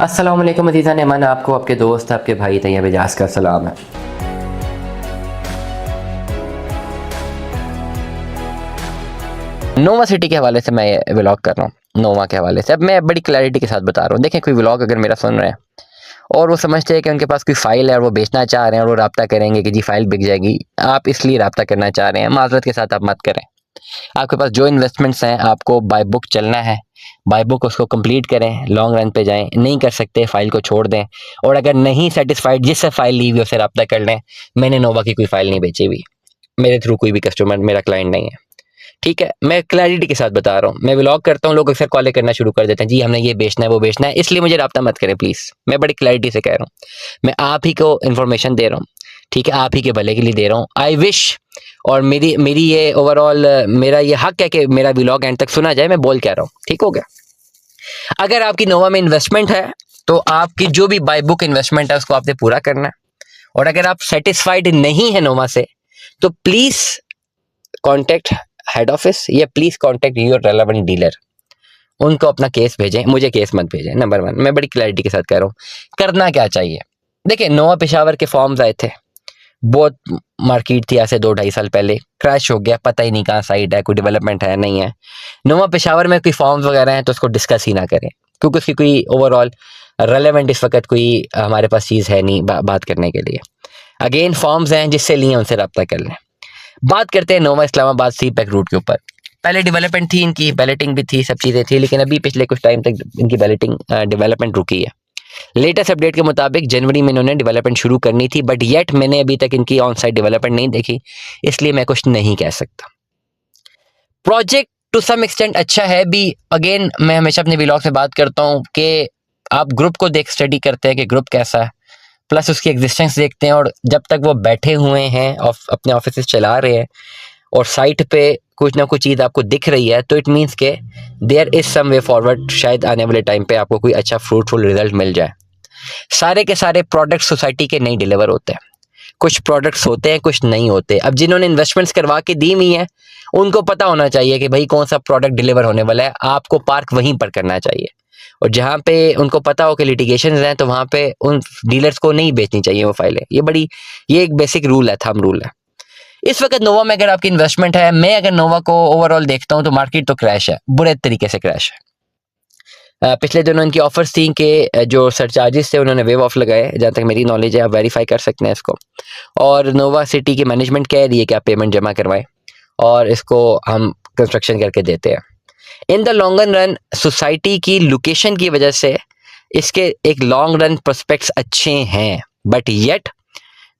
अस्सलाम वालेकुम अज़ीज़ान एमान, आपको आपके दोस्त आपके भाई तैयब एजाज का सलाम है। नोवा सिटी के हवाले से मैं ये व्लॉग कर रहा हूँ। नोवा के हवाले से अब मैं बड़ी क्लैरिटी के साथ बता रहा हूँ। देखें, कोई व्लॉग अगर मेरा सुन रहे हैं और वो समझते हैं कि उनके पास कोई फ़ाइल है और वो बेचना चाह रहे हैं और वो रब्ता करेंगे कि जी फ़ाइल बिक जाएगी, आप इसलिए रब्ता करना चाह रहे हैं, माज़रत के साथ आप मत करें। आपके पास जो इन्वेस्टमेंट्स हैं, आपको बाय बुक चलना है, बाय बुक उसको कंप्लीट करें, लॉन्ग रन पे जाएं। नहीं कर सकते फ़ाइल को छोड़ दें, और अगर नहीं सेटिस्फाइड जिससे फ़ाइल ली हुई उससे रब्ता कर लें। मैंने नोवा की कोई फ़ाइल नहीं बेची हुई, मेरे थ्रू कोई भी कस्टमर मेरा क्लाइंट नहीं है, ठीक है। मैं क्लैरिटी के साथ बता रहा हूँ। मैं व्लॉग करता हूँ, लोग अक्सर कॉलें करना शुरू कर देते हैं, जी हमने ये बेचना है वो बेचना है, इसलिए मुझे रब्ता मत करें प्लीज़। मैं बड़ी क्लैरिटी से कह रहा हूँ, मैं आप ही को इन्फॉर्मेशन दे रहा हूँ, ठीक है, आप ही के भले के लिए दे रहा हूँ। आई विश, और मेरी मेरी ये ओवरऑल मेरा ये हक है कि मेरा व्लॉग एंड तक सुना जाए। मैं बोल क्या रहा हूँ, ठीक हो गया। अगर आपकी नोवा में इन्वेस्टमेंट है तो आपकी जो भी बाय बुक इन्वेस्टमेंट है उसको आपने पूरा करना है। और अगर आप सेटिस्फाइड नहीं है नोवा से तो प्लीज़ कॉन्टेक्ट हेड ऑफिस या please contact your relevant dealer. उनको अपना केस भेजें, मुझे केस मत भेजें। नंबर 1, मैं बड़ी क्लैरिटी के साथ कह रहा हूँ। करना क्या चाहिए, देखिए, नोवा पेशावर के फॉर्म्स आए थे, बहुत मार्केट थी ऐसे 2-2.5 साल पहले, क्रैश हो गया, पता ही नहीं कहाँ साइट है, कोई डेवलपमेंट है नहीं है। नोवा पेशावर में कोई फॉर्म्स वगैरह हैं तो उसको डिस्कस ही ना करें, क्योंकि उसकी कोई ओवरऑल रेलेवेंट इस वक्त कोई हमारे पास चीज़ है नहीं बात करने के लिए। अगेन फॉर्म्स हैं, जिससे लिए उनसे रब्ता कर लें। बात करते हैं नोवा इस्लामाबाद सी पैक रूट के ऊपर। पहले डेवलपमेंट थी इनकी, बैलेटिंग भी थी, सब चीज़ें थी, लेकिन अभी पिछले कुछ टाइम तक इनकी बैलेटिंग डेवलपमेंट रुकी है। लेटेस्ट अपडेट के मुताबिक जनवरी में इन्होंने डेवलपमेंट शुरू करनी थी, बट येट मैंने अभी तक इनकी ऑन साइट डेवलपमेंट नहीं देखी, इसलिए मैं कुछ नहीं कह सकता। प्रोजेक्ट टू सम एक्सटेंट अच्छा है भी। अगेन मैं हमेशा अपने व्लॉग से बात करता हूँ कि आप ग्रुप को देख स्टडी करते हैं कि ग्रुप कैसा है, प्लस उसकी एग्जिस्टेंस देखते हैं, और जब तक वो बैठे हुए हैं और अपने ऑफिस चला रहे हैं और साइट पे कुछ ना कुछ चीज़ आपको दिख रही है, तो इट मीन्स के there is some way forward, शायद आने वाले टाइम पे आपको कोई अच्छा फ्रूटफुल रिजल्ट मिल जाए। सारे के सारे प्रोडक्ट सोसाइटी के नहीं डिलीवर होते हैं, कुछ प्रोडक्ट्स होते हैं, कुछ नहीं होते। अब जिन्होंने इन्वेस्टमेंट्स करवा के दी हुई हैं उनको पता होना चाहिए कि भाई कौन सा प्रोडक्ट डिलीवर होने वाला है, आपको पार्क वहीं पर करना चाहिए। और जहाँ पे उनको पता हो कि लिटिगेशंस हैं तो वहाँ पे उन डीलर्स को नहीं बेचनी चाहिए वो फाइलें। ये एक बेसिक रूल है, थंब रूल है। इस वक्त नोवा में अगर आपकी इन्वेस्टमेंट है, मैं अगर नोवा को ओवरऑल देखता हूँ तो मार्केट तो क्रैश है, बुरे तरीके से क्रैश है। पिछले दिनों इनकी ऑफर्स थी कि जो सरचार्जेस थे उन्होंने वेव ऑफ लगाए, जहाँ तक मेरी नॉलेज है, आप वेरीफाई कर सकते हैं इसको। और नोवा सिटी की मैनेजमेंट कह रही है कि आप पेमेंट जमा करवाएं और इसको हम कंस्ट्रक्शन करके देते हैं। In the long run society की लोकेशन की वजह से इसके एक लॉन्ग रन प्रोस्पेक्ट्स अच्छे हैं, बट येट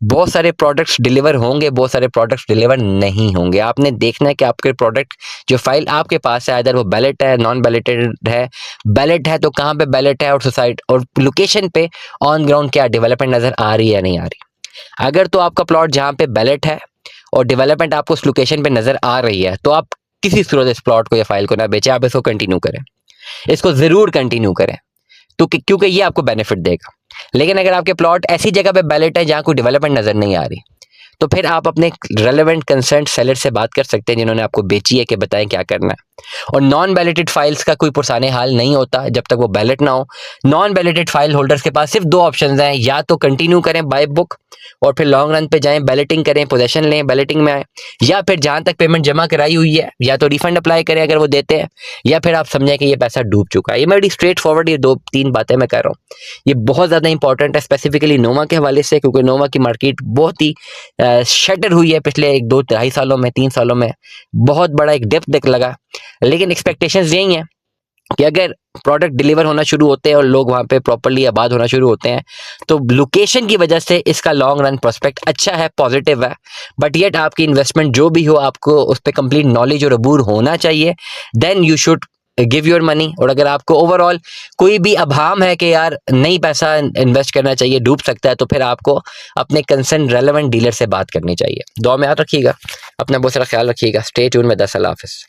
बहुत सारे प्रोडक्ट्स डिलीवर होंगे, बहुत सारे प्रोडक्ट्स डिलीवर नहीं होंगे। आपने देखना है कि आपके प्रोडक्ट जो फाइल आपके पास है, अदर वो बैलेट है, नॉन बैलेटेड है। बैलेट है तो कहाँ पे बैलेट है, और सोसाइटी और लोकेशन पे ऑन ग्राउंड क्या डेवलपमेंट नज़र आ रही है या नहीं आ रही। अगर तो आपका प्लॉट जहाँ पे बैलेट है और डेवलपमेंट आपको उस लोकेशन पे नज़र आ रही है, तो आप किसी सूरत इस प्लॉट को या फाइल को ना बेचें, आप इसको कंटिन्यू करें, इसको ज़रूर कंटिन्यू करें, तो क्योंकि ये आपको बेनिफिट देगा। लेकिन अगर आपके प्लॉट ऐसी जगह पे बैलेट है जहाँ कोई डेवलपमेंट नज़र नहीं आ रही, तो फिर आप अपने रेलेवेंट कंसर्न सेलर से बात कर सकते हैं जिन्होंने आपको बेची है, कि बताएं क्या करना है। और नॉन बैलेटेड फाइल्स का कोई पुरसाने हाल नहीं होता जब तक वो बैलेट ना हो। नॉन बैलेटेड फाइल होल्डर्स के पास सिर्फ 2 ऑप्शंस हैं, या तो कंटिन्यू करें बाय बुक और फिर लॉन्ग रन पे जाएं, बैलेटिंग करें, पोजेशन लें, बैलेटिंग में आए, या फिर जहाँ तक पेमेंट जमा कराई हुई है या तो रिफंड अप्लाई करें अगर वो देते हैं, या फिर आप समझें कि ये पैसा डूब चुका है। ये बड़ी स्ट्रेट फॉरवर्ड ये 2-3 बातें मैं कर रहा हूँ। ये बहुत ज़्यादा इंपॉर्टेंट है, स्पेसिफिकली नोवा के हवाले से, क्योंकि नोवा की मार्केट बहुत ही शटर हुई है पिछले 1-2-2.5 सालों में, 3 सालों में बहुत बड़ा एक डेप्थ देख लगा। लेकिन एक्सपेक्टेशंस यही हैं कि अगर प्रोडक्ट डिलीवर होना शुरू होते हैं और लोग वहाँ पे प्रॉपर्ली आबाद होना शुरू होते हैं, तो लोकेशन की वजह से इसका लॉन्ग रन प्रोस्पेक्ट अच्छा है, पॉजिटिव है। बट येट आपकी इन्वेस्टमेंट जो भी हो, आपको उस पर कंप्लीट नॉलेज और अबूर होना चाहिए, then you should give your money. और अगर आपको ओवरऑल कोई भी अभाम है कि यार नहीं पैसा इन्वेस्ट करना चाहिए, डूब सकता है, तो फिर आपको अपने कंसर्न रेलेवेंट डीलर से बात करनी चाहिए। दुआ में याद रखिएगा, अपना बहुत सारा ख्याल रखिएगा। स्टे ट्यून में 10 अल्लाह हाफिज़।